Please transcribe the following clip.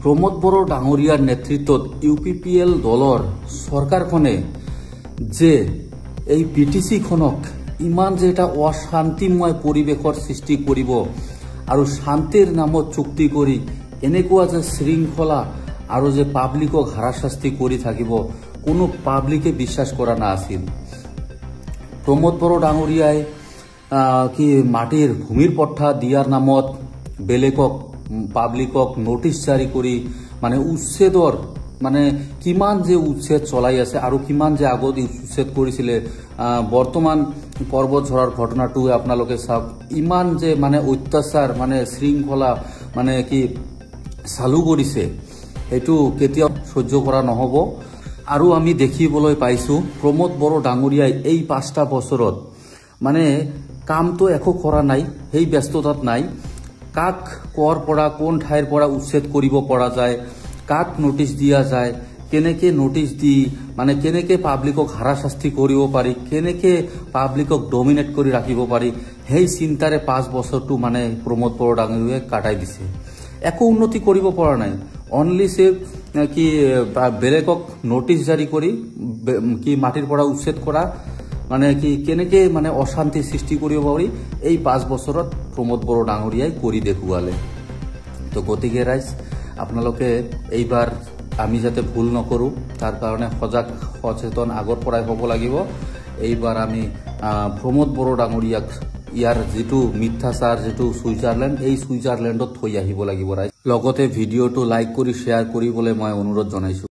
প্ৰমোদ বড়ো ডাঙৰীয়াৰ নেতৃত্বত UPPL দলৰ চৰকাৰখনে যে এই BTC-খনক ইমান যে এটা অশান্তিময় পৰিৱেশৰ সৃষ্টি কৰিব আৰু শান্তিৰ নামত চুক্তি কৰি এনেকুৱা যে শৃংখলা আৰু যে পাব্লিকক হাৰাশাস্তি কৰি থাকিব কোনো পাব্লিকে বিশ্বাস কৰা নাছিল। প্ৰমোদ বড়ো ডাঙৰীয়াই কি মাটিৰ ভূমিৰ পট্টা দিয়াৰ নামত বেলেগক পাব্লিকক নোটিছ জাৰি কৰি মানে উচ্ছেদৰ মানে কিমান যে উচ্ছেদ চলাই আছে আৰু কিমান যে আগত উচ্ছেদ কৰিছিলে বৰ্তমান পৰ্বত ঝৰাৰ ঘটনাটো আপোনালোকে চাওক ইমান যে মানে অত্যাচাৰ মানে শৃংখলা মানে কি চালু কৰিছে এইটো কেতিয়াও সহ্য কৰা নহব। আৰু আমি দেখিবলৈ পাইছো প্ৰমোদ বড়ো ডাঙৰীয়াই এই 5টা বছৰত মানে কামটো একো কৰা নাই, সেই ব্যস্ততাত নাই। কাক কৰ পৰা কোন ঠাইৰ পৰা উচ্ছেদ কৰিব পৰা যায়, কাক নোটিছ দিয়া যায়, কেনেকে নোটিছ দি মানে কেনেকে পাব্লিকক হাৰাশাস্তি কৰিব পাৰি, কেনেকে পাব্লিকক ডমিনেট কৰি ৰাখিব পাৰি, সেই চিন্তাৰে 5 বছৰটো মানে প্ৰমোদ বড়ো ডাঙৰীয়াই কাটাই দিছে। একো উন্নতি কৰিব পৰা নাই, অনলি সে কি বেলেগক নোটিছ জাৰি কৰি কি মাটিৰ পৰা উচ্ছেদ কৰা মানে কি কেনেকে মানে অশান্তি সৃষ্টি কৰিব পাৰি এই 5 বছৰত প্ৰমোদ বড়ো ডাঙৰীয়াই কৰি দেখুৱালে। তো গতিকে ৰাইজ আপোনালোকে এইবাৰ আমি যাতে ভুল নকৰোঁ তাৰ কাৰণে সজাগ সচেতন আগৰ পৰাই হ'ব লাগিব। এইবাৰ আমি প্ৰমোদ বড়ো ডাঙৰীয়াক ইয়াৰ যিটো মিথ্যাচাৰ যিটো ছুইজাৰলেণ্ড এই ছুইজাৰলেণ্ডত থৈ আহিব লাগিব ৰাইজ। লগতে ভিডিঅ'টো লাইক কৰি শ্বেয়াৰ কৰিবলৈ মই অনুৰোধ জনাইছোঁ।